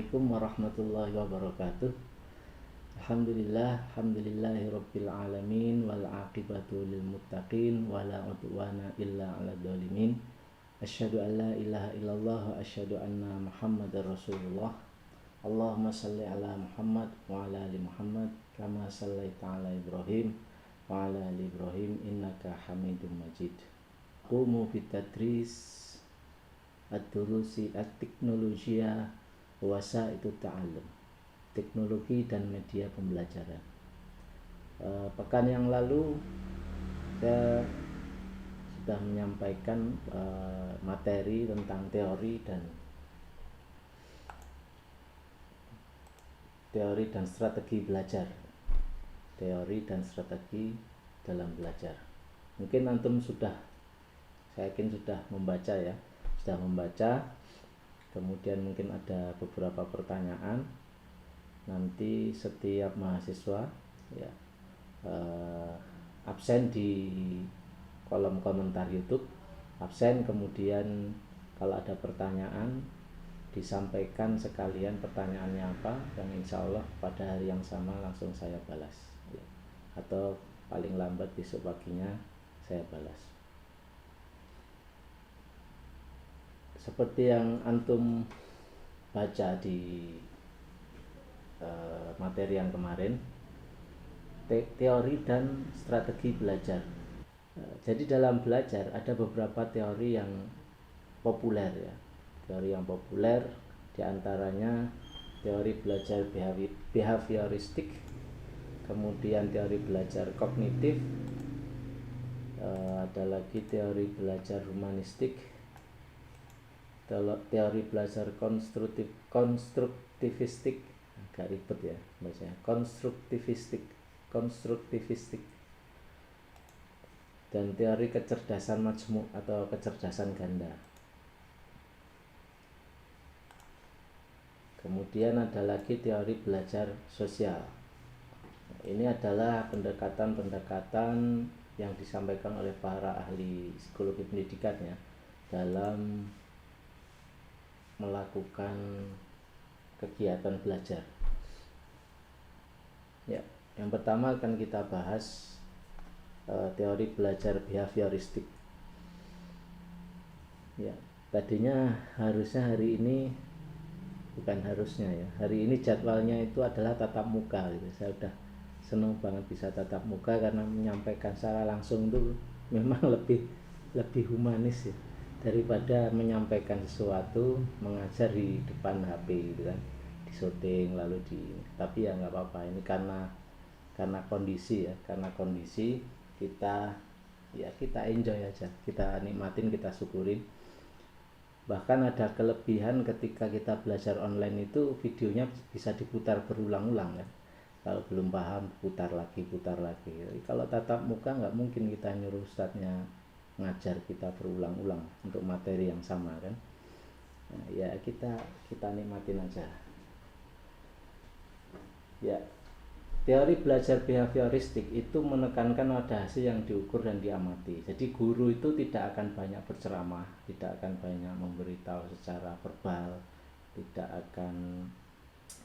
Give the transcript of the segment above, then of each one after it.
Assalamualaikum warahmatullahi wabarakatuh. Alhamdulillahirabbil alamin wal aqibatu lil muttaqin wala udwana illa 'alal dzalimin. Asyhadu an la ilaha illallah wa asyhadu anna Muhammadar Rasulullah. Allahumma shalli ala Muhammad wa ala ali Muhammad kama shallaita ala Ibrahim wa ala ali Ibrahim innaka Hamidum Majid. Qumu bitadris ad-durusi at-teknologia wasaitu ta'allum, teknologi dan media pembelajaran. Pekan yang lalu saya sudah menyampaikan materi tentang teori dan strategi belajar, teori dan strategi dalam belajar. Mungkin antum saya yakin sudah membaca ya, kemudian mungkin ada beberapa pertanyaan. Nanti setiap mahasiswa ya absen di kolom komentar YouTube, kemudian kalau ada pertanyaan disampaikan sekalian pertanyaannya apa, dan insya Allah pada hari yang sama langsung saya balas ya. Atau paling lambat besok paginya saya balas. Seperti yang antum baca di materi yang kemarin, teori dan strategi belajar. Jadi dalam belajar ada beberapa teori yang populer ya. Teori yang populer diantaranya teori belajar behavioristik, kemudian teori belajar kognitif, ada lagi teori belajar humanistik, teori belajar konstruktivistik, agak ribet ya bacanya, konstruktivistik, dan teori kecerdasan majmuk atau kecerdasan ganda. Kemudian ada lagi teori belajar sosial. Ini adalah pendekatan yang disampaikan oleh para ahli psikologi pendidikan ya, dalam melakukan kegiatan belajar. Ya, yang pertama akan kita bahas teori belajar behavioristik. Ya, tadinya harusnya hari ini, bukan harusnya ya, hari ini jadwalnya itu adalah tatap muka gitu. Saya udah senang banget bisa tatap muka karena menyampaikan secara langsung itu memang lebih humanis ya, daripada menyampaikan sesuatu mengajar di depan HP gitu kan, di syuting tapi ya nggak apa-apa, ini karena kondisi ya, kita enjoy aja, kita nikmatin, kita syukurin. Bahkan ada kelebihan ketika kita belajar online itu videonya bisa diputar berulang-ulang kan. Kalau belum paham putar lagi. Kalau tatap muka nggak mungkin kita nyuruh ustadznya ngajar kita berulang-ulang untuk materi yang sama kan. Nah, ya kita nikmatin aja. Ya, teori belajar behavioristik itu menekankan pada hasil yang diukur dan diamati. Jadi guru itu tidak akan banyak berceramah, tidak akan banyak memberitahu secara verbal, tidak akan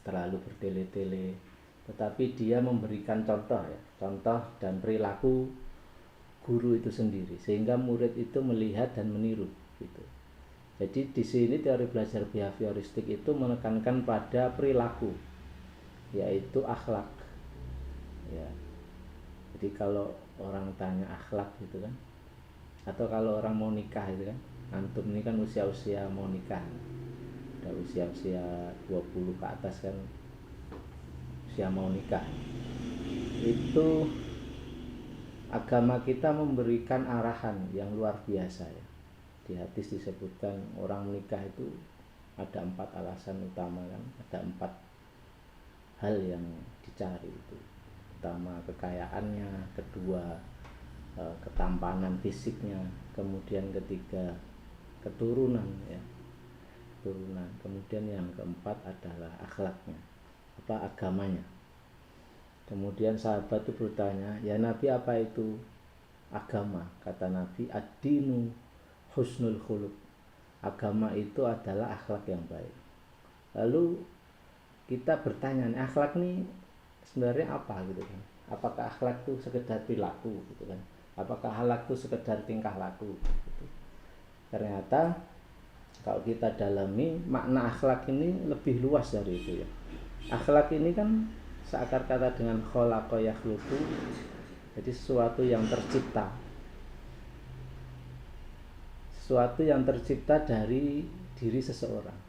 terlalu bertele-tele, tetapi dia memberikan contoh dan perilaku guru itu sendiri, sehingga murid itu melihat dan meniru gitu. Jadi di sini teori belajar behavioristik itu menekankan pada perilaku, yaitu akhlak ya. Jadi kalau orang tanya akhlak gitu kan, atau kalau orang mau nikah gitu kan, antum ini kan usia mau nikah, udah usia 20 ke atas kan, usia mau nikah, itu agama kita memberikan arahan yang luar biasa ya. Di hadis disebutkan orang menikah itu ada 4 alasan utama kan, ada 4 hal yang dicari itu. Pertama kekayaannya, kedua ketampanan fisiknya, kemudian ketiga keturunan ya, kemudian yang keempat adalah akhlaknya, agamanya. Kemudian sahabat itu bertanya, ya Nabi, apa itu agama? Kata Nabi, ad-dinu husnul khuluq, agama itu adalah akhlak yang baik. Lalu kita bertanya nih, akhlak nih sebenarnya apa gitu kan? Apakah akhlak itu sekedar perilaku gitu kan? Apakah akhlak itu sekedar tingkah laku gitu. Ternyata kalau kita dalami, makna akhlak ini lebih luas dari itu ya. Akhlak ini kan seakar kata dengan khalaqa yakhluqu, jadi sesuatu yang tercipta. Sesuatu yang tercipta dari diri seseorang.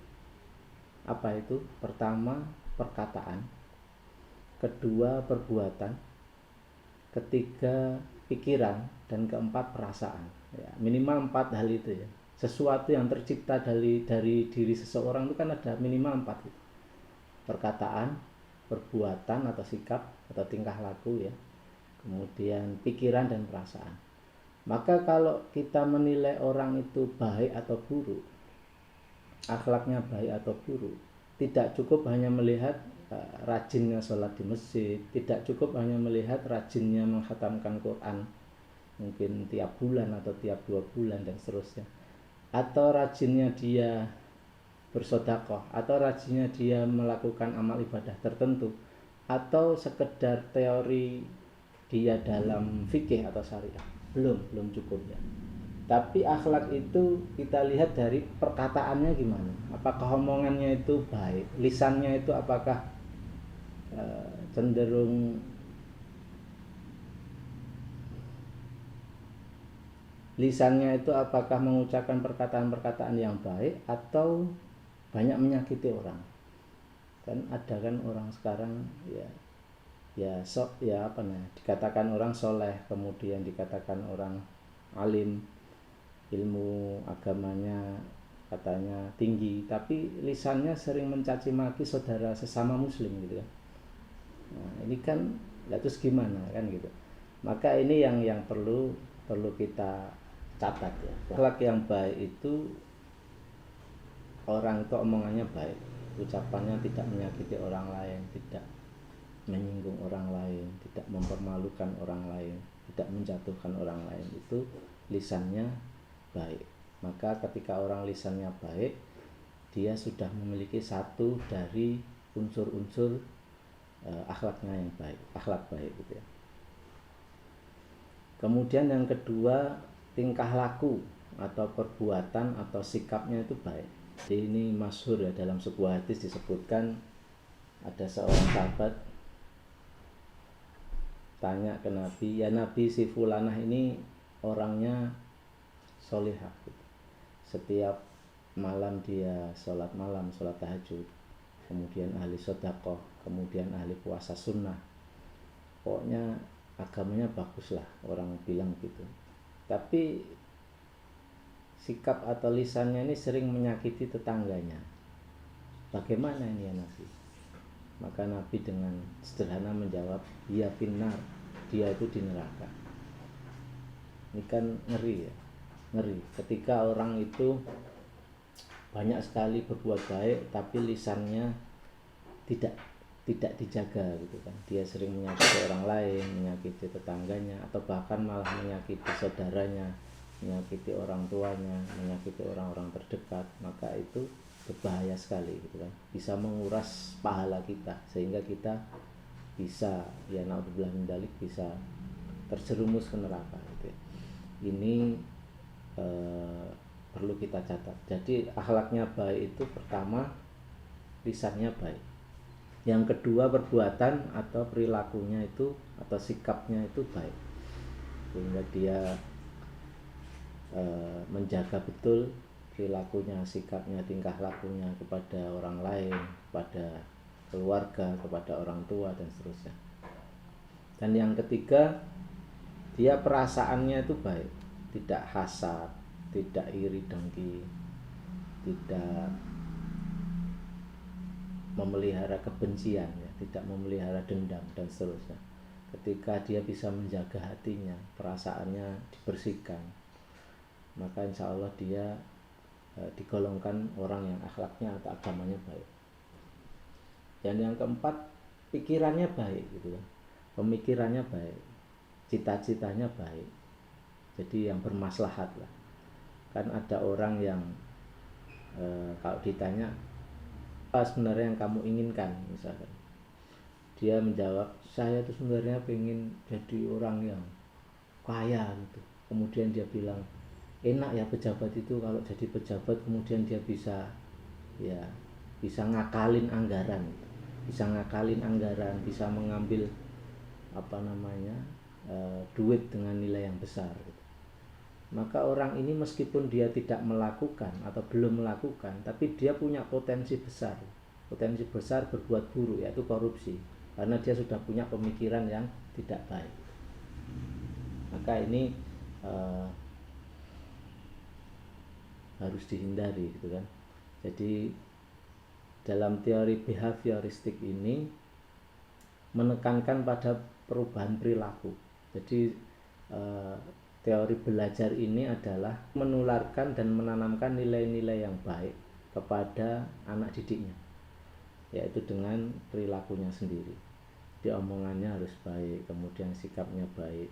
Apa itu? Pertama, perkataan. Kedua, perbuatan. Ketiga, pikiran. Dan keempat, perasaan ya, minimal 4 hal itu ya. Sesuatu yang tercipta dari diri seseorang itu kan ada minimal 4 gitu. Perkataan, perbuatan atau sikap atau tingkah laku ya, kemudian pikiran dan perasaan. Maka kalau kita menilai orang itu baik atau buruk, akhlaknya baik atau buruk, tidak cukup hanya melihat rajinnya sholat di masjid, tidak cukup hanya melihat rajinnya menghatamkan Quran mungkin tiap bulan atau tiap 2 bulan dan seterusnya, atau rajinnya dia bersedekah, atau rajinnya dia melakukan amal ibadah tertentu, atau sekedar teori dia dalam fikih atau syariah. Belum cukup ya. Tapi akhlak itu kita lihat dari perkataannya gimana. Apakah omongannya itu baik, lisannya itu apakah cenderung lisannya itu apakah mengucapkan perkataan-perkataan yang baik atau banyak menyakiti orang. Kan ada kan orang sekarang dikatakan orang soleh, kemudian dikatakan orang alim, ilmu agamanya katanya tinggi, tapi lisannya sering mencaci maki saudara sesama muslim gitu kan. Nah, ini kan terus gimana kan gitu. Maka ini yang perlu kita catat ya. Akhlak yang baik itu orang itu omongannya baik, ucapannya tidak menyakiti orang lain, tidak menyinggung orang lain, tidak mempermalukan orang lain, tidak menjatuhkan orang lain, itu lisannya baik. Maka ketika orang lisannya baik, dia sudah memiliki satu dari unsur-unsur akhlaknya yang baik, akhlak baik gitu ya. Kemudian yang kedua, tingkah laku atau perbuatan atau sikapnya itu baik. Jadi ini masyhur ya, dalam sebuah hadis disebutkan ada seorang sahabat tanya ke Nabi, ya Nabi, si fulanah ini orangnya solihah gitu. Setiap malam dia sholat malam, sholat tahajud, kemudian ahli sedekah, kemudian ahli puasa sunnah, pokoknya agamanya bagus lah, orang bilang gitu. Tapi sikap atau lisannya ini sering menyakiti tetangganya. Bagaimana ini ya Nabi? Maka Nabi dengan sederhana menjawab, ya finnar, dia itu di neraka. Ini kan ngeri ya, ngeri. Ketika orang itu banyak sekali berbuat baik, tapi lisannya tidak dijaga gitu kan. Dia sering menyakiti orang lain, menyakiti tetangganya, atau bahkan malah menyakiti saudaranya, menyakiti orang tuanya, menyakiti orang-orang terdekat. Maka itu berbahaya sekali gitu kan, bisa menguras pahala kita sehingga kita bisa ya naudzubillah min dzalik, bisa terjerumus ke neraka gitu ya. Ini perlu kita catat. Jadi akhlaknya baik itu pertama lisannya baik, yang kedua perbuatan atau perilakunya itu atau sikapnya itu baik, sehingga dia menjaga betul perilakunya, sikapnya, tingkah lakunya kepada orang lain, kepada keluarga, kepada orang tua dan seterusnya. Dan yang ketiga, dia perasaannya itu baik, tidak hasad, tidak iri dengki, tidak memelihara kebencian ya, tidak memelihara dendam dan seterusnya. Ketika dia bisa menjaga hatinya, perasaannya dibersihkan, maka insya Allah dia digolongkan orang yang akhlaknya atau agamanya baik. Dan yang keempat, pikirannya baik gitu kan, pemikirannya baik, cita-citanya baik, jadi yang bermaslahat lah. Kan ada orang yang kalau ditanya apa sebenarnya yang kamu inginkan, misalkan dia menjawab, saya tuh sebenarnya pengen jadi orang yang kaya gitu. Kemudian dia bilang, enak ya pejabat itu, kalau jadi pejabat kemudian dia bisa ya bisa ngakalin anggaran, bisa mengambil apa namanya duit dengan nilai yang besar gitu. Maka orang ini meskipun dia tidak melakukan atau belum melakukan, tapi dia punya potensi besar berbuat buruk, yaitu korupsi, karena dia sudah punya pemikiran yang tidak baik. Maka ini harus dihindari gitu kan. Jadi dalam teori behavioristik ini menekankan pada perubahan perilaku. Jadi teori belajar ini adalah menularkan dan menanamkan nilai-nilai yang baik kepada anak didiknya, yaitu dengan perilakunya sendiri. Dia omongannya harus baik, kemudian sikapnya baik,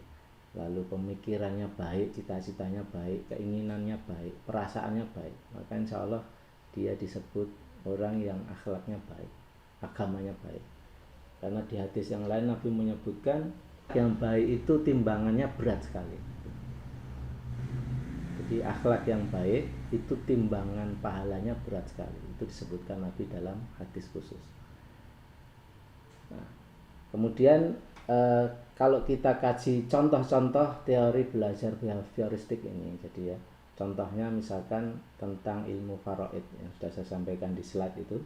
lalu pemikirannya baik, cita-citanya baik, keinginannya baik, perasaannya baik. Maka insya Allah dia disebut orang yang akhlaknya baik, agamanya baik. Karena di hadis yang lain Nabi menyebutkan yang baik itu timbangannya berat sekali. Jadi akhlak yang baik itu timbangan pahalanya berat sekali. Itu disebutkan Nabi dalam hadis khusus. Nah, kemudian kalau kita kaji contoh-contoh teori belajar behavioristik ini, jadi ya contohnya misalkan tentang ilmu faraid yang sudah saya sampaikan di slide itu.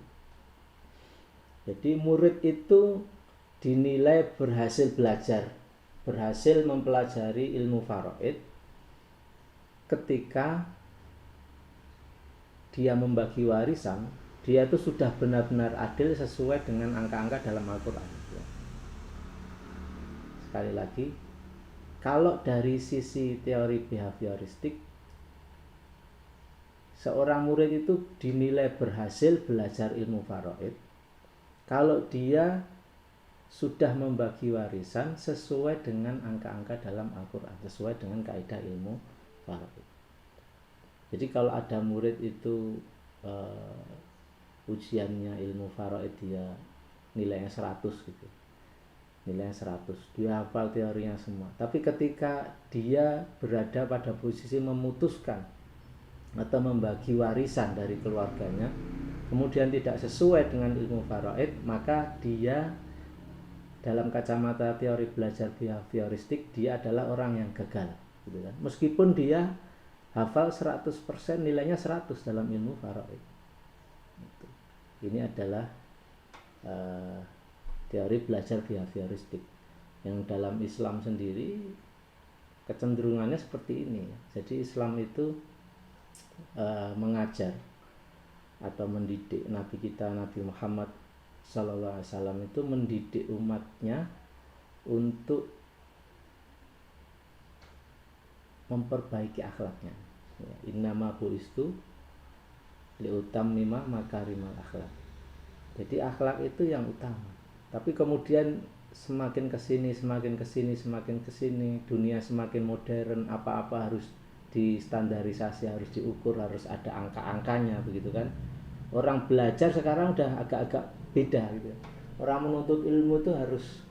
Jadi murid itu dinilai berhasil belajar, berhasil mempelajari ilmu faraid ketika dia membagi warisan, dia itu sudah benar-benar adil sesuai dengan angka-angka dalam Al-Quran. Sekali lagi, kalau dari sisi teori behavioristik, seorang murid itu dinilai berhasil belajar ilmu faraid kalau dia sudah membagi warisan sesuai dengan angka-angka dalam Al-Quran, sesuai dengan kaidah ilmu faraid. Jadi kalau ada murid itu ujiannya ilmu faraid dia nilainya 100 gitu, nilainya 100, dia hafal teorinya semua, tapi ketika dia berada pada posisi memutuskan atau membagi warisan dari keluarganya kemudian tidak sesuai dengan ilmu faraid, maka dia dalam kacamata teori belajar behavioristik dia adalah orang yang gagal gitu kan. Meskipun dia hafal 100%, nilainya 100 dalam ilmu faraid. Ini adalah teori belajar behavioristik yang dalam Islam sendiri kecenderungannya seperti ini. Jadi Islam itu mengajar atau mendidik Nabi kita Nabi Muhammad SAW itu mendidik umatnya untuk memperbaiki akhlaknya. Innama bu'istu liutammima makarimal akhlak. Jadi akhlak itu yang utama. Tapi kemudian semakin kesini, dunia semakin modern, apa-apa harus distandarisasi, harus diukur, harus ada angka-angkanya, begitu kan. Orang belajar sekarang udah agak-agak beda gitu. Orang menuntut ilmu itu harus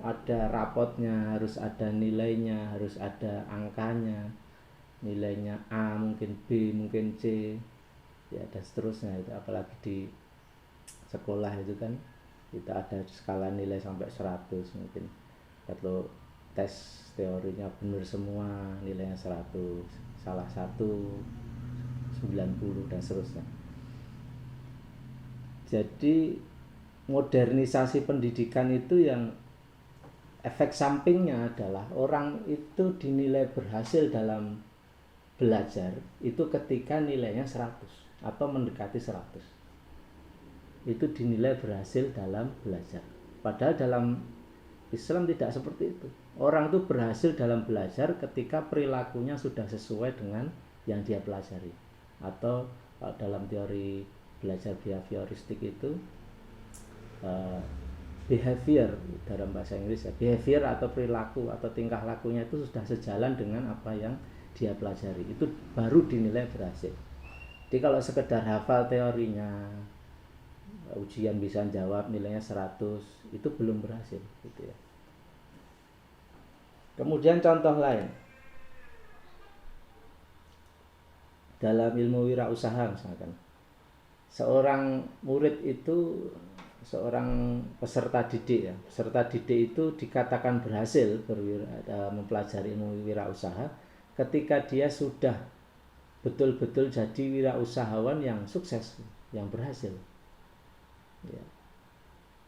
ada rapotnya, harus ada nilainya, harus ada angkanya, nilainya A, mungkin B, mungkin C, ya dan seterusnya itu. Apalagi di sekolah itu kan kita ada skala nilai sampai 100 mungkin. Kalau tes teorinya benar semua nilainya 100, salah satu 90 dan seterusnya. Jadi modernisasi pendidikan itu yang efek sampingnya adalah orang itu dinilai berhasil dalam belajar itu ketika nilainya 100 atau mendekati 100. Itu dinilai berhasil dalam belajar. Padahal dalam Islam tidak seperti itu. Orang itu berhasil dalam belajar ketika perilakunya sudah sesuai dengan yang dia pelajari. Atau dalam teori belajar behavioristik itu behavior dalam bahasa Inggris ya, behavior atau perilaku atau tingkah lakunya itu sudah sejalan dengan apa yang dia pelajari, itu baru dinilai berhasil. Jadi kalau sekedar hafal teorinya, ujian bisa jawab nilainya 100, itu belum berhasil gitu ya. Kemudian contoh lain dalam ilmu wirausaha, misalkan seorang murid itu, seorang peserta didik ya, peserta didik itu dikatakan berhasil mempelajari ilmu wirausaha ketika dia sudah betul-betul jadi wirausahawan yang sukses, yang berhasil ya.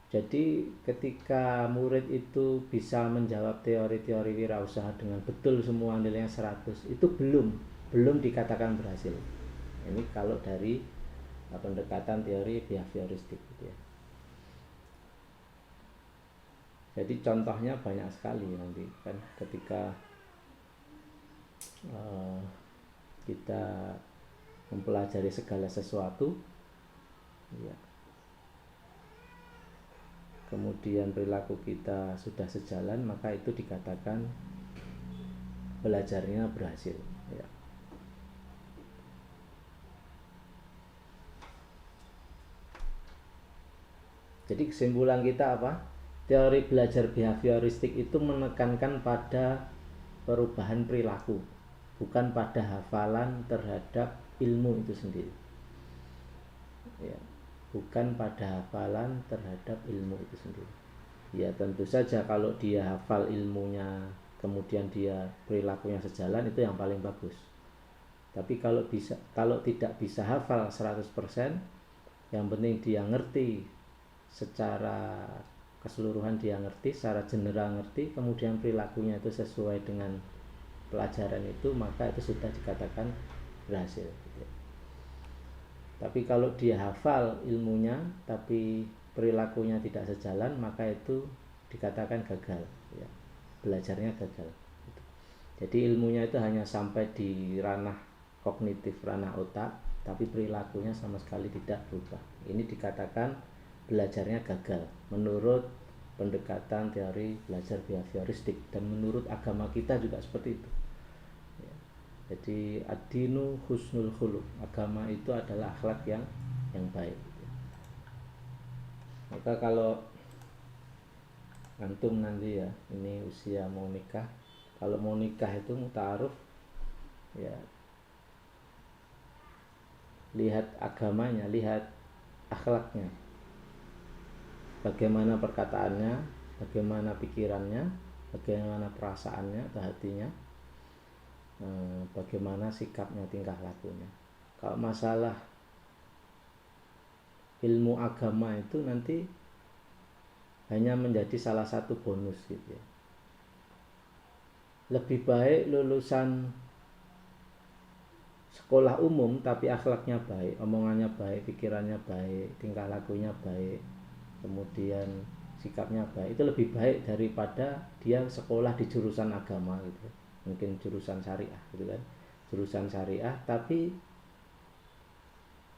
Jadi ketika murid itu bisa menjawab teori-teori wirausaha dengan betul semua nilainya 100, itu belum dikatakan berhasil. Ini kalau dari pendekatan teori behavioristik gitu ya. Jadi contohnya banyak sekali nanti kan ketika kita mempelajari segala sesuatu ya, kemudian perilaku kita sudah sejalan, maka itu dikatakan belajarnya berhasil ya. Jadi kesimpulan kita apa? Teori belajar behavioristik itu menekankan pada perubahan perilaku, bukan pada hafalan terhadap ilmu itu sendiri ya. Bukan pada hafalan terhadap ilmu itu sendiri ya. Tentu saja kalau dia hafal ilmunya kemudian dia perilakunya sejalan, itu yang paling bagus. Tapi kalau tidak bisa hafal 100%, yang penting dia ngerti secara keseluruhan, dia ngerti secara general, ngerti, kemudian perilakunya itu sesuai dengan pelajaran itu, maka itu sudah dikatakan berhasil. Tapi kalau dia hafal ilmunya tapi perilakunya tidak sejalan, maka itu dikatakan gagal ya. Belajarnya gagal. Jadi ilmunya itu hanya sampai di ranah kognitif, ranah otak, tapi perilakunya sama sekali tidak berubah. Ini dikatakan belajarnya gagal menurut pendekatan teori belajar behavioristik, dan menurut agama kita juga seperti itu. Jadi ad-dinu husnul khuluq, agama itu adalah akhlak yang baik. Maka kalau antum nanti ya, ini usia mau nikah, kalau mau nikah itu muta'aruf ya, lihat agamanya, lihat akhlaknya, bagaimana perkataannya, bagaimana pikirannya, bagaimana perasaannya atau hatinya, bagaimana sikapnya, tingkah lakunya. Kalau masalah ilmu agama itu nanti hanya menjadi salah satu bonus gitu ya. Lebih baik lulusan sekolah umum tapi akhlaknya baik, omongannya baik, pikirannya baik, tingkah lakunya baik, kemudian sikapnya baik, itu lebih baik daripada dia sekolah di jurusan agama gitu, mungkin jurusan syariah gitu kan, jurusan syariah tapi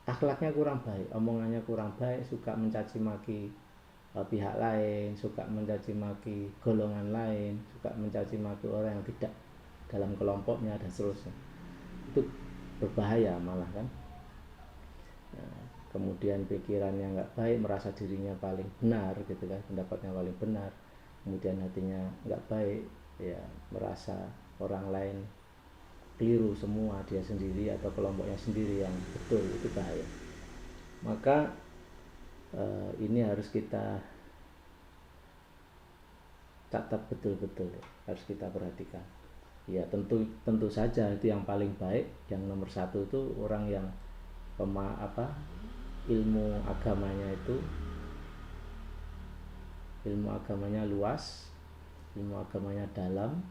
akhlaknya kurang baik, omongannya kurang baik, suka mencaci maki pihak lain, suka mencaci maki golongan lain, suka mencaci maki orang yang tidak dalam kelompoknya dan seterusnya. Itu berbahaya malah kan. Nah, kemudian pikirannya nggak baik, merasa dirinya paling benar gitu kan, pendapatnya paling benar, kemudian hatinya nggak baik ya, merasa orang lain keliru semua, dia sendiri atau kelompoknya sendiri yang betul, itu bahaya. Maka ini harus kita catat betul-betul, harus kita perhatikan ya. Tentu saja itu yang paling baik, yang nomor satu itu orang yang ilmu agamanya itu, ilmu agamanya luas, ilmu agamanya dalam,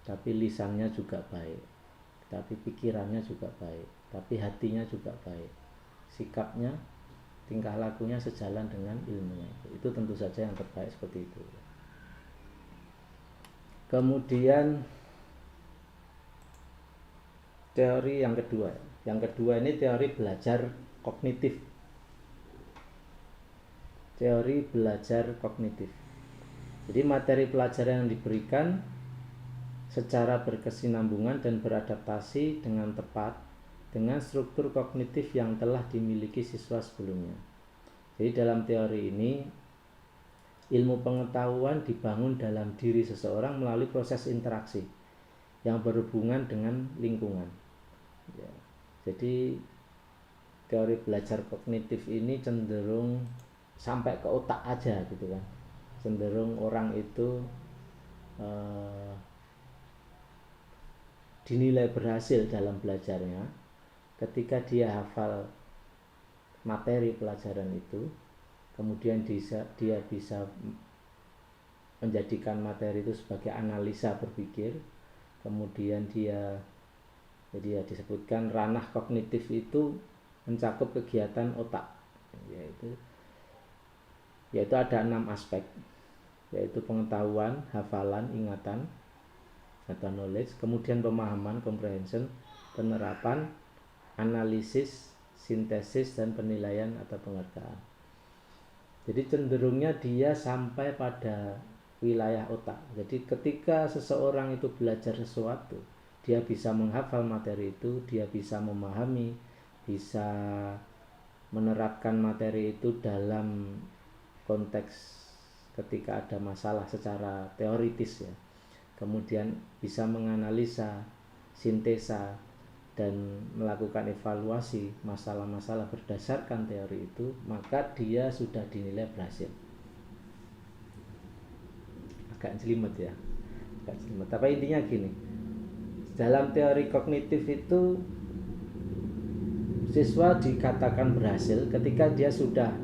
tapi lisannya juga baik, tapi pikirannya juga baik, tapi hatinya juga baik, sikapnya, tingkah lakunya sejalan dengan ilmunya. Itu tentu saja yang terbaik seperti itu. Kemudian teori yang kedua ini teori belajar kognitif. Teori belajar kognitif. Jadi materi pelajaran yang diberikan secara berkesinambungan dan beradaptasi dengan tepat dengan struktur kognitif yang telah dimiliki siswa sebelumnya. Jadi dalam teori ini ilmu pengetahuan dibangun dalam diri seseorang melalui proses interaksi yang berhubungan dengan lingkungan. Ya. Jadi teori belajar kognitif ini cenderung sampai ke otak aja gitu kan. Cenderung orang itu dinilai berhasil dalam belajarnya ketika dia hafal materi pelajaran itu, kemudian dia bisa menjadikan materi itu sebagai analisa berpikir, kemudian jadi disebutkan ranah kognitif itu mencakup kegiatan otak, yaitu ada 6 aspek, yaitu pengetahuan, hafalan, ingatan atau knowledge, kemudian pemahaman, comprehension, penerapan, analisis, sintesis, dan penilaian atau penghargaan. Jadi cenderungnya dia sampai pada wilayah otak. Jadi ketika seseorang itu belajar sesuatu, dia bisa menghafal materi itu, dia bisa memahami, bisa menerapkan materi itu dalam konteks ketika ada masalah secara teoritis ya. Kemudian bisa menganalisa, sintesa, dan melakukan evaluasi masalah-masalah berdasarkan teori itu, maka dia sudah dinilai berhasil. Agak jelimet ya, agak jelimet. Tapi intinya gini, dalam teori kognitif itu siswa dikatakan berhasil ketika dia sudah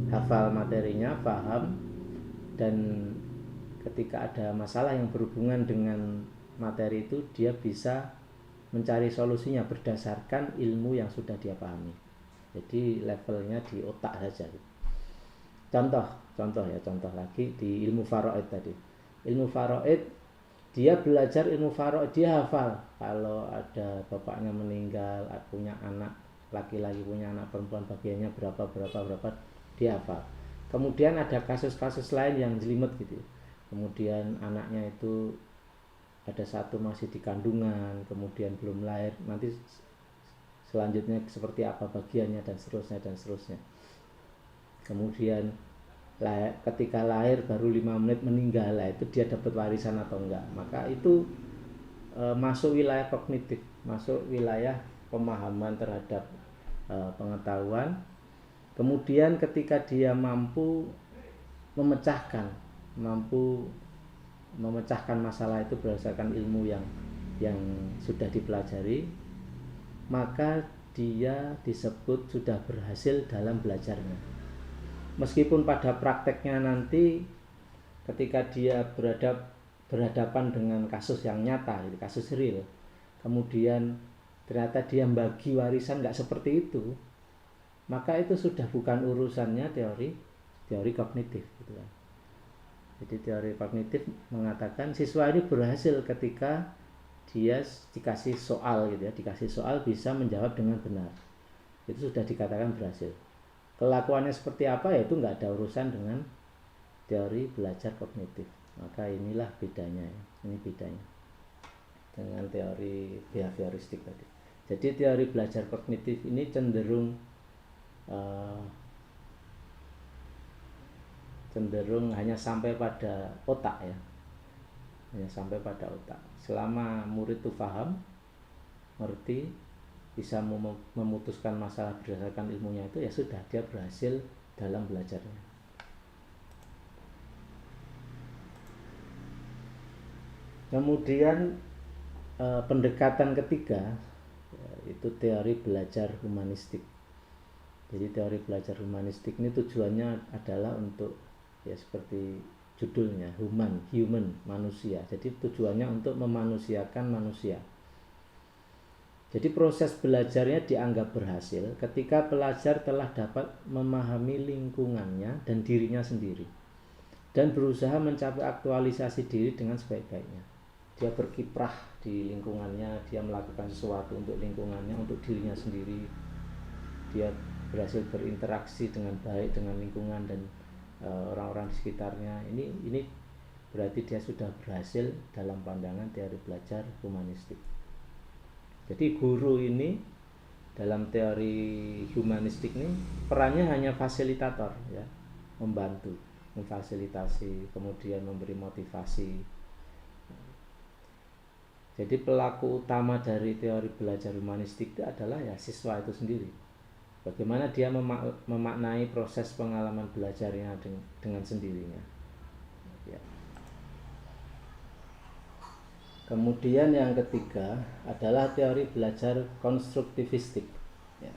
hafal materinya, paham, dan ketika ada masalah yang berhubungan dengan materi itu dia bisa mencari solusinya berdasarkan ilmu yang sudah dia pahami. Jadi levelnya di otak saja. Contoh lagi di ilmu faraid tadi. Ilmu faraid, dia belajar ilmu faraid, dia hafal kalau ada bapaknya meninggal, punya anak laki-laki, punya anak perempuan, bagiannya berapa, dia hafal. Kemudian ada kasus-kasus lain yang jelimet gitu. Kemudian anaknya itu ada satu masih di kandungan, kemudian belum lahir, nanti selanjutnya seperti apa bagiannya, dan seterusnya. Kemudian ketika lahir baru 5 menit meninggal, itu dia dapat warisan atau enggak. Maka itu masuk wilayah kognitif, masuk wilayah pemahaman terhadap pengetahuan. Kemudian ketika dia mampu memecahkan masalah itu berdasarkan ilmu yang sudah dipelajari, maka dia disebut sudah berhasil dalam belajarnya. Meskipun pada prakteknya nanti ketika dia berhadapan dengan kasus yang nyata, kasus real, kemudian ternyata dia bagi warisan nggak seperti itu, maka itu sudah bukan urusannya teori kognitif gitu kan. Jadi teori kognitif mengatakan siswa ini berhasil ketika dia dikasih soal gitu ya, dikasih soal bisa menjawab dengan benar. Itu sudah dikatakan berhasil. Kelakuannya seperti apa ya itu nggak ada urusan dengan teori belajar kognitif. Maka inilah bedanya ya. Ini bedanya dengan teori behavioristik tadi. Jadi teori belajar kognitif ini cenderung hanya sampai pada otak ya, hanya sampai pada otak. Selama murid itu paham, ngerti, bisa memutuskan masalah berdasarkan ilmunya itu, ya sudah, dia berhasil dalam belajarnya. Kemudian pendekatan ketiga itu teori belajar humanistik. Jadi teori belajar humanistik ini tujuannya adalah untuk, ya seperti judulnya, human, manusia. Jadi tujuannya untuk memanusiakan manusia. Jadi proses belajarnya dianggap berhasil ketika pelajar telah dapat memahami lingkungannya dan dirinya sendiri, dan berusaha mencapai aktualisasi diri dengan sebaik-baiknya. Dia berkiprah di lingkungannya, dia melakukan sesuatu untuk lingkungannya, untuk dirinya sendiri. Dia berhasil berinteraksi dengan baik dengan lingkungan dan orang-orang di sekitarnya. Ini berarti dia sudah berhasil dalam pandangan teori belajar humanistik. Jadi guru ini dalam teori humanistik ini perannya hanya fasilitator ya, membantu, memfasilitasi, kemudian memberi motivasi. Jadi pelaku utama dari teori belajar humanistik itu adalah ya siswa itu sendiri. Bagaimana dia memaknai proses pengalaman belajarnya dengan sendirinya. Ya. Kemudian yang ketiga adalah teori belajar konstruktivistik. Ya.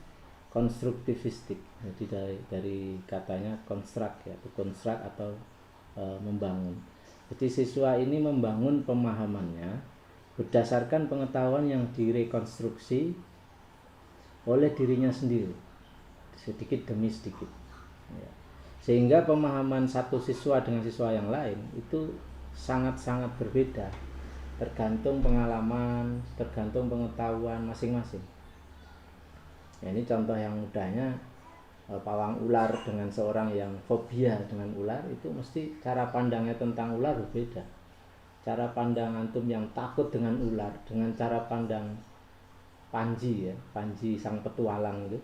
Konstruktivistik. Jadi dari katanya construct ya, construct atau membangun. Jadi siswa ini membangun pemahamannya berdasarkan pengetahuan yang direkonstruksi oleh dirinya sendiri, sedikit demi sedikit ya. Sehingga pemahaman satu siswa dengan siswa yang lain itu sangat-sangat berbeda, tergantung pengalaman, tergantung pengetahuan masing-masing ya. Ini contoh yang mudahnya, pawang ular dengan seorang yang fobia dengan ular, itu mesti cara pandangnya tentang ular berbeda. Cara pandang antum yang takut dengan ular dengan cara pandang Panji ya, Panji sang petualang itu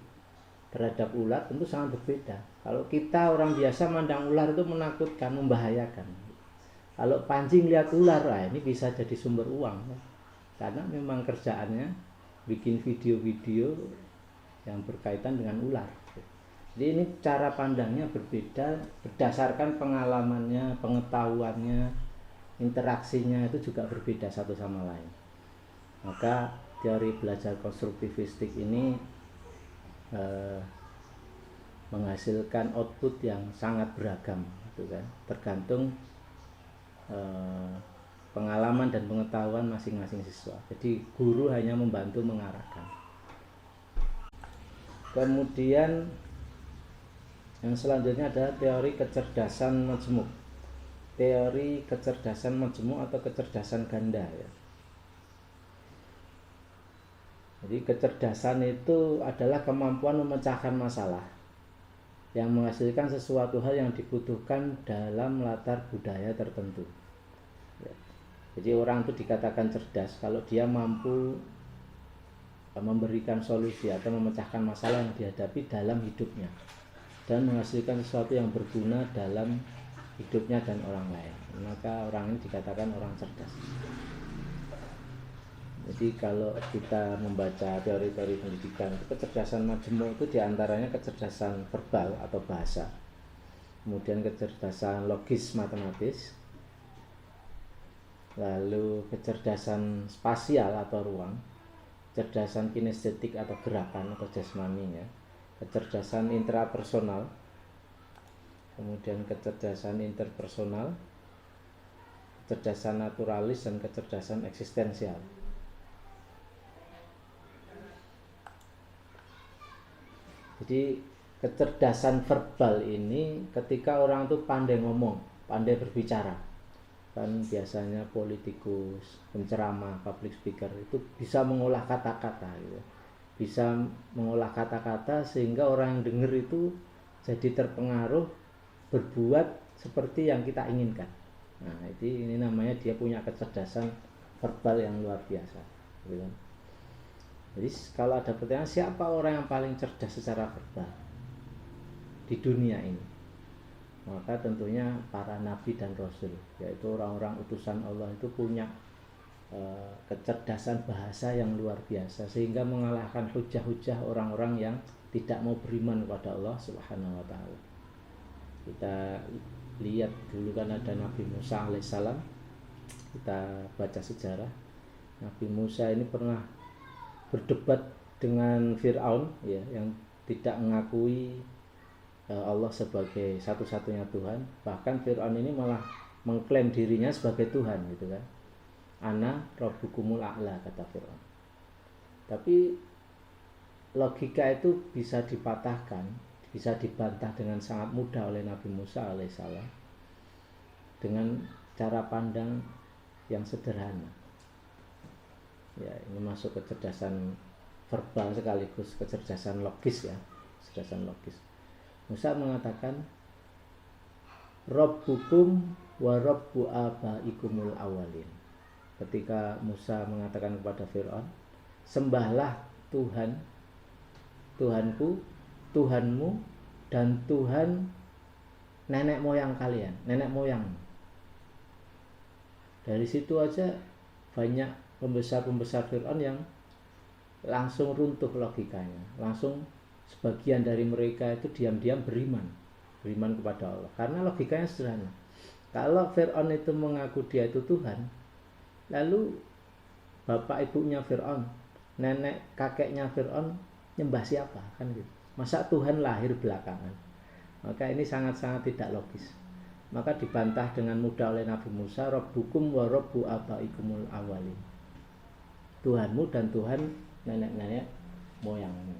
terhadap ular tentu sangat berbeda. Kalau kita orang biasa mandang ular itu menakutkan, membahayakan. Kalau Panji melihat ular, ini bisa jadi sumber uang ya. Karena memang kerjaannya bikin video-video yang berkaitan dengan ular. Jadi ini cara pandangnya berbeda berdasarkan pengalamannya, pengetahuannya, interaksinya itu juga berbeda satu sama lain. Maka teori belajar konstruktivistik ini menghasilkan output yang sangat beragam, gitu kan? Tergantung pengalaman dan pengetahuan masing-masing siswa. Jadi guru hanya membantu mengarahkan. Kemudian yang selanjutnya adalah teori kecerdasan majmuk. Teori kecerdasan majmuk atau kecerdasan ganda ya. Jadi kecerdasan itu adalah kemampuan memecahkan masalah yang menghasilkan sesuatu hal yang dibutuhkan dalam latar budaya tertentu ya. Jadi orang itu dikatakan cerdas kalau dia mampu memberikan solusi atau memecahkan masalah yang dihadapi dalam hidupnya dan menghasilkan sesuatu yang berguna dalam hidupnya dan orang lain. Maka orang ini dikatakan orang cerdas. Jadi kalau kita membaca teori-teori pendidikan, kecerdasan majmuk itu diantaranya kecerdasan verbal atau bahasa, kemudian kecerdasan logis matematis, lalu kecerdasan spasial atau ruang, kecerdasan kinestetik atau gerakan atau jasmani ya, kecerdasan intrapersonal, kemudian kecerdasan interpersonal, kecerdasan naturalis, dan kecerdasan eksistensial. Jadi kecerdasan verbal ini ketika orang itu pandai ngomong, pandai berbicara. Kan biasanya politikus, penceramah, public speaker itu bisa mengolah kata-kata gitu. Bisa mengolah kata-kata sehingga orang yang dengar itu jadi terpengaruh berbuat seperti yang kita inginkan. Nah, ini namanya dia punya kecerdasan verbal yang luar biasa gitu kan. Jadi kalau ada pertanyaan siapa orang yang paling cerdas secara verbal di dunia ini, maka tentunya para nabi dan rasul, yaitu orang-orang utusan Allah itu punya kecerdasan bahasa yang luar biasa sehingga mengalahkan hujah-hujah orang-orang yang tidak mau beriman kepada Allah Subhanahu wa taala. Kita lihat dulu kan ada Nabi Musa alaihissalam. Kita baca sejarah, Nabi Musa ini pernah berdebat dengan Fir'aun ya, yang tidak mengakui Allah sebagai satu-satunya Tuhan. Bahkan Fir'aun ini malah mengklaim dirinya sebagai Tuhan gitu kan. Ana rabbukumul a'la, kata Fir'aun. Tapi logika itu bisa dipatahkan, bisa dibantah dengan sangat mudah oleh Nabi Musa alaihissalam dengan cara pandang yang sederhana. Ya, ini masuk kecerdasan verbal sekaligus kecerdasan logis ya, kecerdasan logis. Musa mengatakan Rabbukum wa rabbu abaikumul awalin. Ketika Musa mengatakan kepada Fir'aun, sembahlah Tuhan Tuhanku, Tuhanmu, dan Tuhan nenek moyang kalian, nenek moyang. Dari situ aja banyak pembesar-pembesar Fir'aun yang langsung runtuh logikanya. Langsung sebagian dari mereka itu diam-diam beriman kepada Allah. Karena logikanya sederhana. Kalau Fir'aun itu mengaku dia itu Tuhan, lalu bapak ibunya Fir'aun, nenek kakeknya Fir'aun nyembah siapa? Kan gitu. Masa Tuhan lahir belakangan? Maka ini sangat-sangat tidak logis. Maka dibantah dengan mudah oleh Nabi Musa, Rabbukum wa Rabbu abaikumul awalin. Tuhanmu dan Tuhan nenek-nenek moyangmu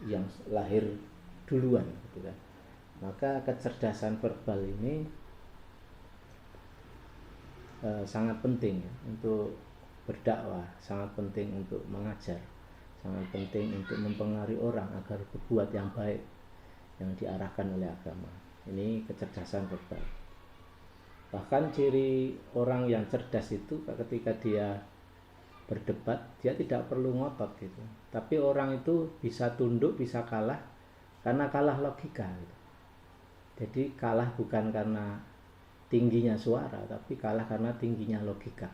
yang lahir duluan gitu kan. Maka kecerdasan verbal ini sangat penting ya, untuk berdakwah, sangat penting untuk mengajar, sangat penting untuk mempengaruhi orang agar berbuat yang baik yang diarahkan oleh agama. Ini kecerdasan verbal. Bahkan ciri orang yang cerdas itu ketika dia berdebat, dia tidak perlu ngotot gitu. Tapi orang itu bisa tunduk, bisa kalah karena kalah logika gitu. Jadi kalah bukan karena tingginya suara, tapi kalah karena tingginya logika.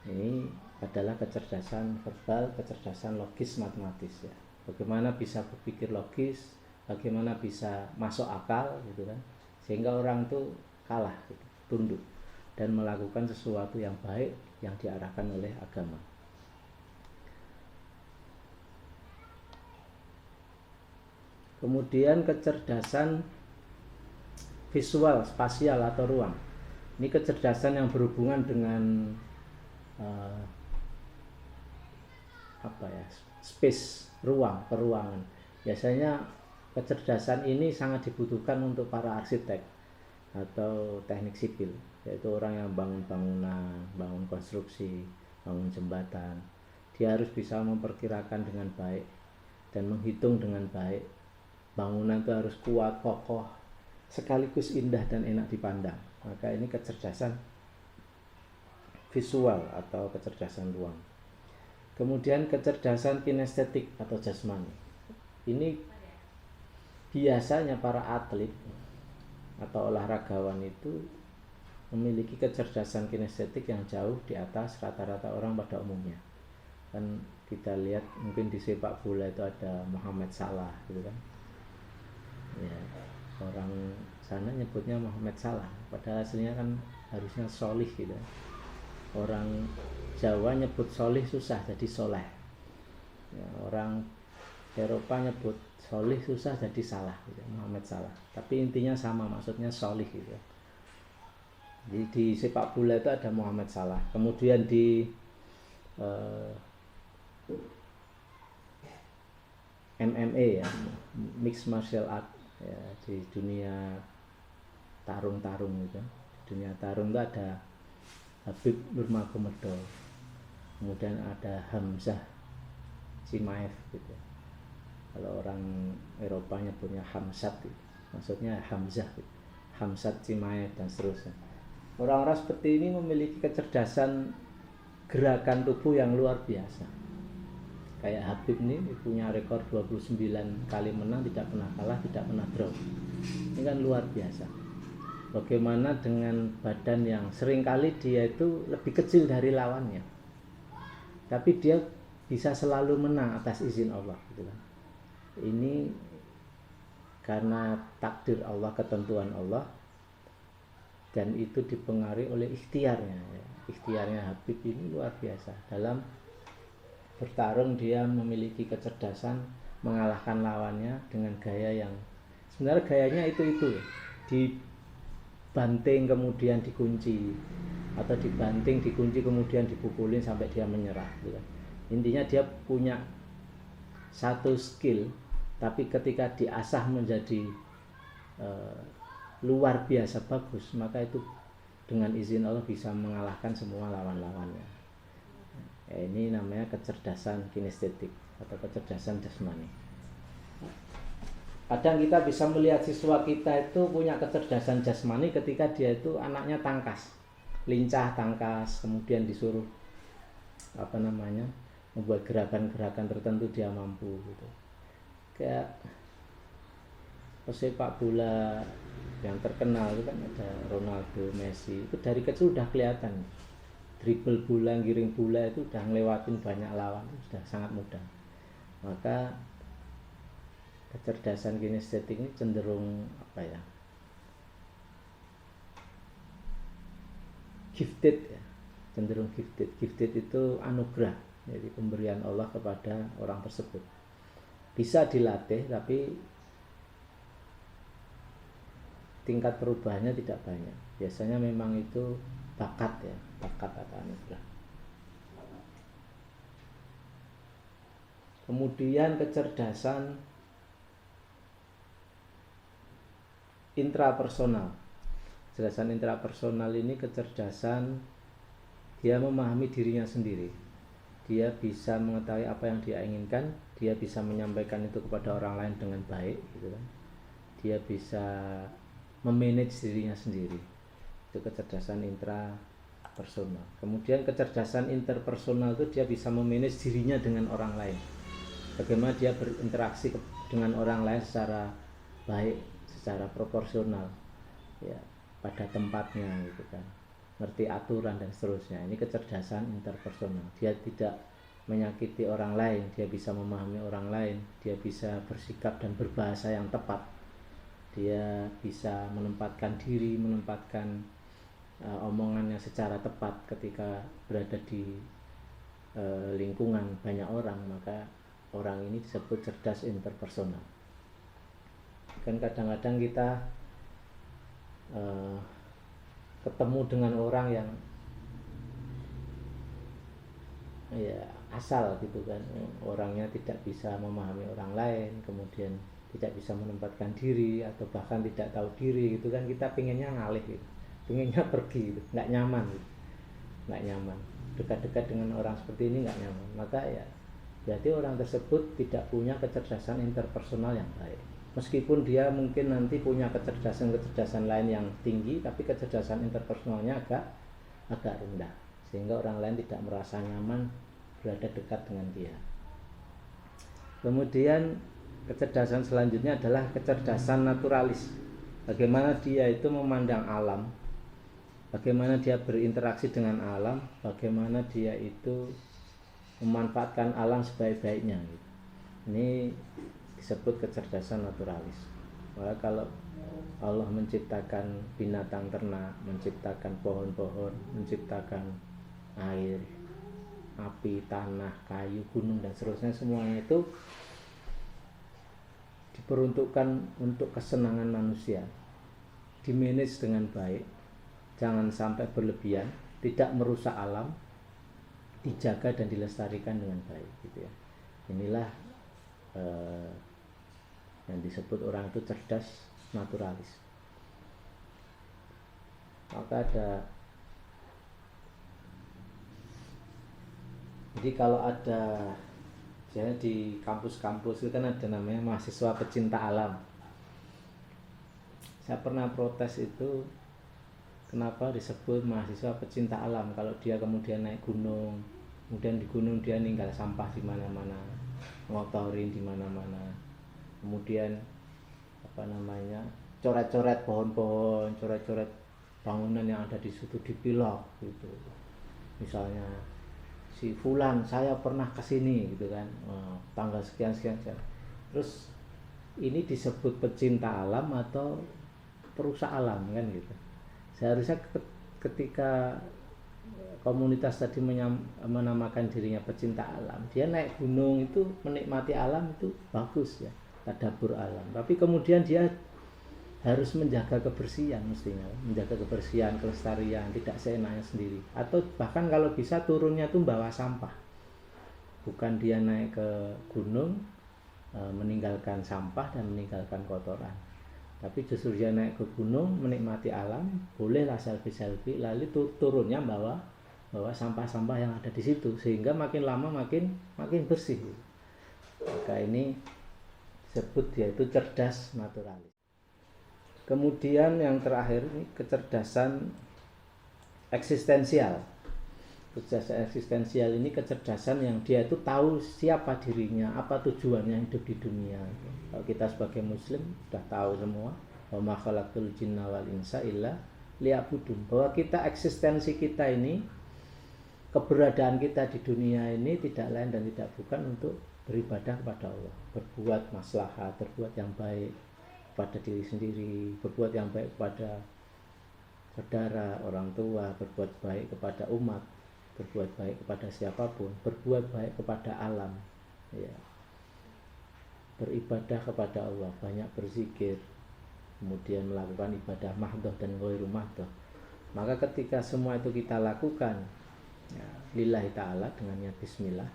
Ini adalah kecerdasan verbal, kecerdasan logis matematis ya. Bagaimana bisa berpikir logis, bagaimana bisa masuk akal gitu kan, sehingga orang itu kalah gitu, tunduk dan melakukan sesuatu yang baik yang diarahkan oleh agama. Kemudian kecerdasan visual, spasial atau ruang. Ini kecerdasan yang berhubungan dengan space, ruang, peruangan. Biasanya kecerdasan ini sangat dibutuhkan untuk para arsitek atau teknik sipil, yaitu orang yang bangun bangunan, bangun konstruksi, bangun jembatan. Dia harus bisa memperkirakan dengan baik dan menghitung dengan baik. Bangunan itu harus kuat, kokoh, sekaligus indah dan enak dipandang. Maka ini kecerdasan visual atau kecerdasan ruang. Kemudian kecerdasan kinestetik atau jasmani. Ini biasanya para atlet atau olahragawan itu memiliki kecerdasan kinestetik yang jauh di atas rata-rata orang pada umumnya. Kan kita lihat mungkin di sepak bola itu ada Mohamed Salah gitu kan. Ya, orang sana nyebutnya Mohamed Salah, padahal aslinya kan harusnya Solih gitu. Orang Jawa nyebut Solih susah jadi Soleh ya, orang Eropa nyebut Solih susah jadi Salah gitu, Mohamed Salah, tapi intinya sama, maksudnya Solih gitu. Jadi di sepak bola itu ada Mohamed Salah. Kemudian di MMA ya, mixed martial art ya, di dunia tarung-tarung gitu. Di dunia tarung itu ada Habib Nurmagomedov, kemudian ada Hamzah Chimaev gitu. Kalau orang Eropa nyebutnya Hamzat gitu. Maksudnya Hamzah gitu. Hamzat Chimaev dan seterusnya. Orang-orang seperti ini memiliki kecerdasan gerakan tubuh yang luar biasa. Kayak Habib ini punya rekor 29 kali menang, tidak pernah kalah, tidak pernah draw. Ini kan luar biasa. Bagaimana dengan badan yang seringkali dia itu lebih kecil dari lawannya, tapi dia bisa selalu menang atas izin Allah gitu kan. Ini karena takdir Allah, ketentuan Allah, dan itu dipengaruhi oleh ikhtiarnya ya. Ikhtiarnya Habib ini luar biasa. Dalam bertarung dia memiliki kecerdasan mengalahkan lawannya dengan gaya yang sebenarnya gayanya itu ya. Dibanting kemudian dikunci, atau dibanting dikunci kemudian dipukulin sampai dia menyerah gitu. Intinya dia punya satu skill, tapi ketika diasah menjadi luar biasa bagus, maka itu dengan izin Allah bisa mengalahkan semua lawan-lawannya. Ini namanya kecerdasan kinestetik atau kecerdasan jasmani. Kadang kita bisa melihat siswa kita itu punya kecerdasan jasmani ketika dia itu anaknya tangkas, lincah, tangkas, kemudian disuruh membuat gerakan-gerakan tertentu dia mampu gitu. Kayak pesepak bola yang terkenal itu kan ada Ronaldo, Messi, itu dari kecil udah kelihatan dribble bola, giring bola itu udah ngelewatin banyak lawan, itu sudah sangat mudah. Maka kecerdasan kinestetik ini cenderung apa ya, gifted ya, cenderung gifted itu anugerah, jadi pemberian Allah kepada orang tersebut. Bisa dilatih tapi tingkat perubahannya tidak banyak. Biasanya memang itu bakat ya, bakat atau anugerah. Kemudian kecerdasan intrapersonal. Kecerdasan intrapersonal ini kecerdasan dia memahami dirinya sendiri. Dia bisa mengetahui apa yang dia inginkan, dia bisa menyampaikan itu kepada orang lain dengan baik gitu kan. Dia bisa memanage dirinya sendiri. Itu kecerdasan intrapersonal. Kemudian kecerdasan interpersonal itu dia bisa memanage dirinya dengan orang lain. Bagaimana dia berinteraksi dengan orang lain secara baik, secara proporsional ya, pada tempatnya gitu kan, ngerti aturan dan seterusnya. Ini kecerdasan interpersonal. Dia tidak menyakiti orang lain, dia bisa memahami orang lain, dia bisa bersikap dan berbahasa yang tepat, dia bisa menempatkan diri, menempatkan omongannya secara tepat ketika berada di lingkungan banyak orang. Maka orang ini disebut cerdas interpersonal. Kan kadang-kadang kita ketemu dengan orang yang ya asal gitu kan, orangnya tidak bisa memahami orang lain, kemudian tidak bisa menempatkan diri atau bahkan tidak tahu diri gitu kan, kita pengennya ngalih gitu, pengennya pergi gitu, nggak nyaman gitu. Nggak nyaman dekat-dekat dengan orang seperti ini, nggak nyaman. Maka ya berarti orang tersebut tidak punya kecerdasan interpersonal yang baik. Meskipun dia mungkin nanti punya kecerdasan lain yang tinggi, tapi kecerdasan interpersonalnya agak rendah, sehingga orang lain tidak merasa nyaman berada dekat dengan dia. Kemudian kecerdasan selanjutnya adalah kecerdasan naturalis. Bagaimana dia itu memandang alam, bagaimana dia berinteraksi dengan alam, bagaimana dia itu memanfaatkan alam sebaik-baiknya gitu. Ini disebut kecerdasan naturalis. Maka kalau Allah menciptakan binatang ternak, menciptakan pohon-pohon, menciptakan air, api, tanah, kayu, gunung dan seterusnya, semuanya itu diperuntukkan untuk kesenangan manusia, dimanage dengan baik, jangan sampai berlebihan, tidak merusak alam, dijaga dan dilestarikan dengan baik gitu ya. Inilah yang disebut orang itu cerdas naturalis. Maka jadi kalau ada misalnya di kampus-kampus itu kan ada namanya mahasiswa pecinta alam. Saya pernah protes itu, kenapa disebut mahasiswa pecinta alam kalau dia kemudian naik gunung, kemudian di gunung dia ninggal sampah di mana-mana, ngotorin di mana-mana, kemudian coret-coret pohon-pohon, coret-coret bangunan yang ada di situ dipilok gitu. Misalnya si fulan, saya pernah kesini gitu kan, tanggal sekian. Terus ini disebut pecinta alam atau perusak alam kan gitu. Seharusnya ketika komunitas tadi menamakan dirinya pecinta alam, dia naik gunung itu menikmati alam, itu bagus ya, tadabbur alam. Tapi kemudian dia harus menjaga kebersihan, mestinya menjaga kebersihan, kelestarian, tidak seenaknya sendiri. Atau bahkan kalau bisa turunnya tuh bawa sampah, bukan dia naik ke gunung meninggalkan sampah dan meninggalkan kotoran, tapi justru dia naik ke gunung menikmati alam, bolehlah selfie, lalu turunnya bawa sampah-sampah yang ada di situ, sehingga makin lama makin bersih. Maka ini disebut dia itu cerdas naturalis. Kemudian yang terakhir ini kecerdasan eksistensial. Kecerdasan eksistensial ini kecerdasan yang dia itu tahu siapa dirinya, apa tujuannya hidup di dunia. Kalau kita sebagai muslim sudah tahu semua, wa ma khalaqtul jinna wal insa illa liya'budun, bahwa kita, eksistensi kita ini, keberadaan kita di dunia ini tidak lain dan tidak bukan untuk beribadah kepada Allah, berbuat maslahat, berbuat yang baik pada diri sendiri, berbuat yang baik kepada saudara, orang tua, berbuat baik kepada umat, berbuat baik kepada siapapun, berbuat baik kepada alam, ya, beribadah kepada Allah, banyak berzikir, kemudian melakukan ibadah mahdoh dan ghairu mahdoh. Maka ketika semua itu kita lakukan, ya, lillahi ta'ala, dengan niat bismillah,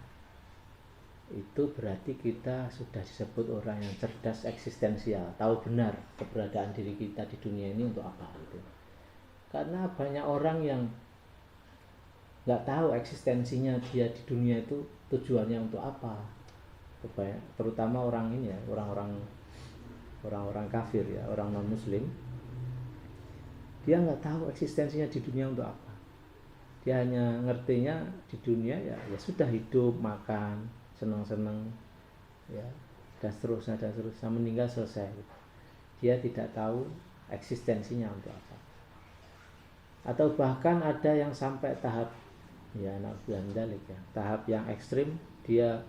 itu berarti kita sudah disebut orang yang cerdas eksistensial, tahu benar keberadaan diri kita di dunia ini untuk apa gitu. Karena banyak orang yang nggak tahu eksistensinya dia di dunia itu tujuannya untuk apa. Terutama orang ini ya, orang-orang kafir ya, orang non muslim, dia nggak tahu eksistensinya di dunia untuk apa. Dia hanya ngertinya di dunia ya sudah, hidup, makan, senang-senang, ya, dan seterusnya, meninggal selesai. Dia tidak tahu eksistensinya untuk apa. Atau bahkan ada yang sampai tahap, ya, ya, tahap yang ekstrim, dia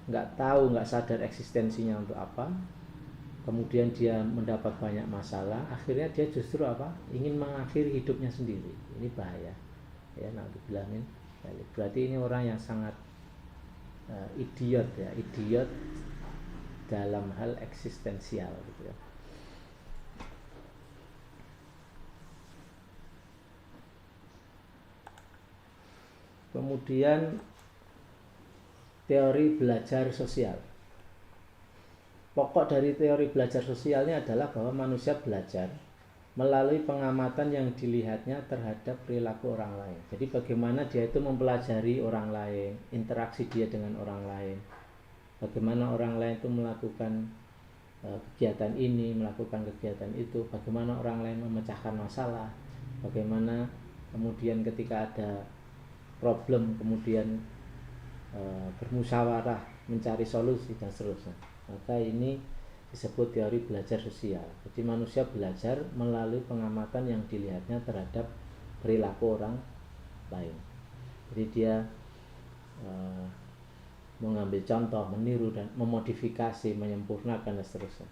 nggak tahu, nggak sadar eksistensinya untuk apa, kemudian dia mendapat banyak masalah, akhirnya dia justru apa, ingin mengakhiri hidupnya sendiri. Ini bahaya, ya, naudzubillahin. Berarti ini orang yang sangat idiot ya, idiot dalam hal eksistensial gitu ya. Kemudian teori belajar sosial. Pokok dari teori belajar sosialnya adalah bahwa manusia belajar melalui pengamatan yang dilihatnya terhadap perilaku orang lain. Jadi bagaimana dia itu mempelajari orang lain, interaksi dia dengan orang lain, bagaimana orang lain itu melakukan kegiatan ini, melakukan kegiatan itu, bagaimana orang lain memecahkan masalah, bagaimana kemudian ketika ada problem kemudian bermusyawarah mencari solusi dan seterusnya. Maka ini disebut teori belajar sosial. Jadi manusia belajar melalui pengamatan yang dilihatnya terhadap perilaku orang lain. Jadi dia mengambil contoh, meniru dan memodifikasi, menyempurnakan dan seterusnya.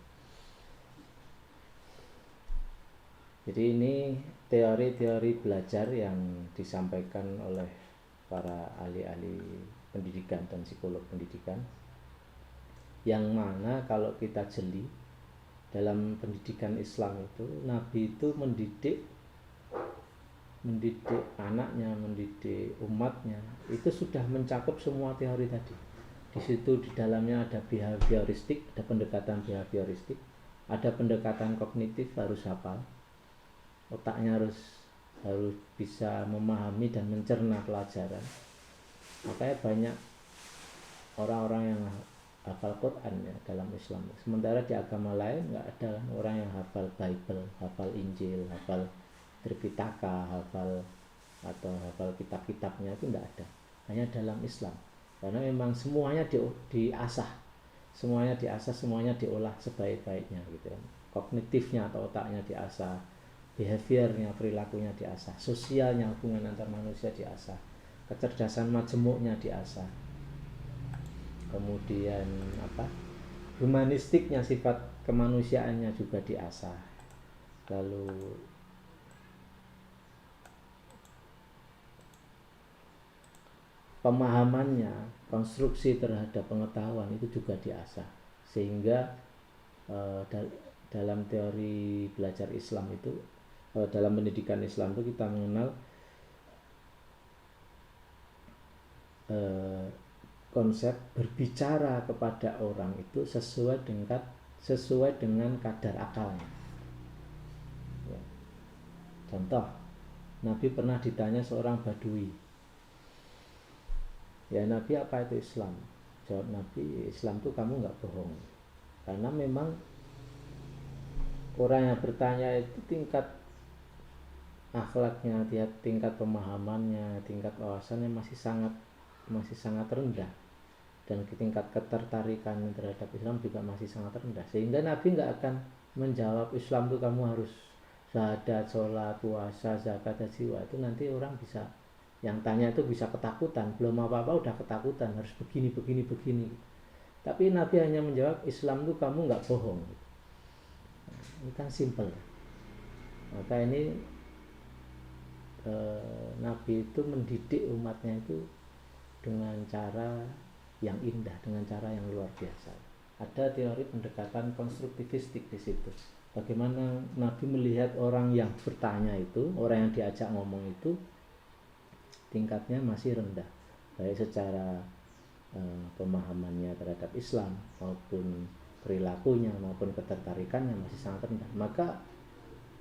Jadi ini teori-teori belajar yang disampaikan oleh para ahli-ahli pendidikan dan psikolog pendidikan, yang mana kalau kita jeli dalam pendidikan Islam itu, Nabi itu mendidik anaknya, mendidik umatnya, itu sudah mencakup semua teori tadi. Di situ di dalamnya ada behavioristik, ada pendekatan behavioristik, ada pendekatan kognitif, harus hafal, otaknya harus bisa memahami dan mencerna pelajaran. Makanya banyak orang-orang yang hafal Quran ya dalam Islam. Sementara di agama lain nggak ada orang yang hafal Bible, hafal Injil, hafal Tripitaka, hafal kitab-kitabnya, itu nggak ada. Hanya dalam Islam. Karena memang semuanya diasah, semuanya diolah sebaik-baiknya gitu kan. Kognitifnya atau otaknya diasah, behaviornya, perilakunya diasah, sosialnya, hubungan antar manusia diasah, kecerdasan majemuknya diasah, kemudian humanistiknya, sifat kemanusiaannya juga diasah, lalu pemahamannya, konstruksi terhadap pengetahuan itu juga diasah. Sehingga dalam teori belajar Islam itu, dalam pendidikan Islam itu kita mengenal konsep berbicara kepada orang itu sesuai dengan kadar akalnya. Ya. Contoh, Nabi pernah ditanya seorang Badui, ya Nabi, apa itu Islam? Jawab Nabi, Islam itu kamu nggak bohong. Karena memang orang yang bertanya itu tingkat akhlaknya, tingkat pemahamannya, tingkat wawasannya masih sangat rendah, dan tingkat ketertarikan terhadap Islam juga masih sangat rendah, sehingga Nabi nggak akan menjawab Islam tuh kamu harus syahadat, sholat, puasa, zakat, haji. Itu nanti orang bisa, yang tanya itu bisa ketakutan, belum apa-apa udah ketakutan harus begini begini begini. Tapi Nabi hanya menjawab Islam tuh kamu nggak bohong. Ini kan simple. Maka ini Nabi itu mendidik umatnya itu dengan cara yang indah, dengan cara yang luar biasa. Ada teori pendekatan konstruktivistik di situ. Bagaimana Nabi melihat orang yang bertanya itu, orang yang diajak ngomong itu tingkatnya masih rendah, baik secara pemahamannya terhadap Islam maupun perilakunya maupun ketertarikannya masih sangat rendah. Maka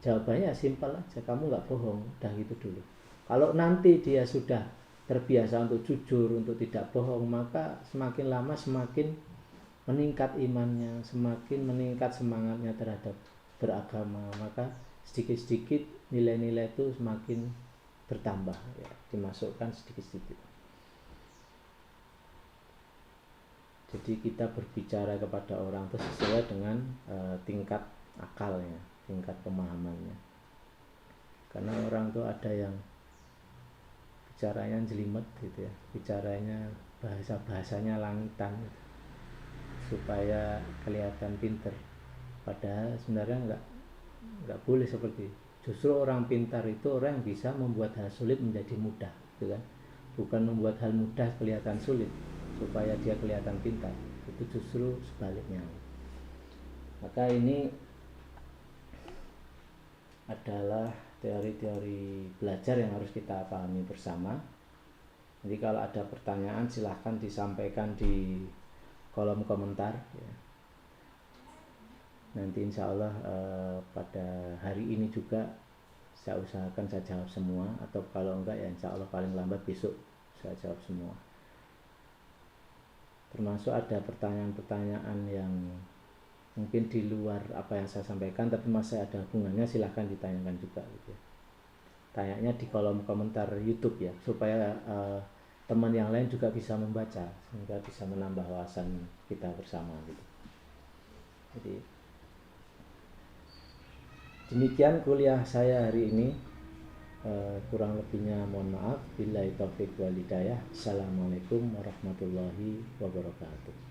jawabannya simpel aja, kamu nggak bohong, udah gitu dulu. Kalau nanti dia sudah terbiasa untuk jujur, untuk tidak bohong, maka semakin lama semakin meningkat imannya, semakin meningkat semangatnya terhadap beragama, maka sedikit-sedikit nilai-nilai itu semakin bertambah, ya, dimasukkan sedikit-sedikit. Jadi kita berbicara kepada orang itu sesuai dengan tingkat akalnya, tingkat pemahamannya. Karena orang tuh ada yang bicaranya jelimet gitu ya, bicaranya bahasanya langitan gitu, supaya kelihatan pinter. Padahal sebenarnya nggak boleh seperti itu. Justru orang pintar itu orang yang bisa membuat hal sulit menjadi mudah, gitu kan? Bukan membuat hal mudah kelihatan sulit supaya dia kelihatan pintar. Itu justru sebaliknya. Maka ini adalah teori-teori belajar yang harus kita pahami bersama. Jadi kalau ada pertanyaan silahkan disampaikan di kolom komentar ya. Nanti insya Allah pada hari ini juga saya usahakan saya jawab semua, atau kalau enggak ya insya Allah paling lambat besok saya jawab semua. Termasuk ada pertanyaan-pertanyaan yang mungkin di luar apa yang saya sampaikan tapi masih ada hubungannya, silahkan ditanyakan juga gitu ya. Tanyanya di kolom komentar YouTube ya, supaya teman yang lain juga bisa membaca, sehingga bisa menambah wawasan kita bersama gitu. Jadi demikian kuliah saya hari ini. Kurang lebihnya mohon maaf. Billahi taufiq wal hidayah. Assalamualaikum warahmatullahi wabarakatuh.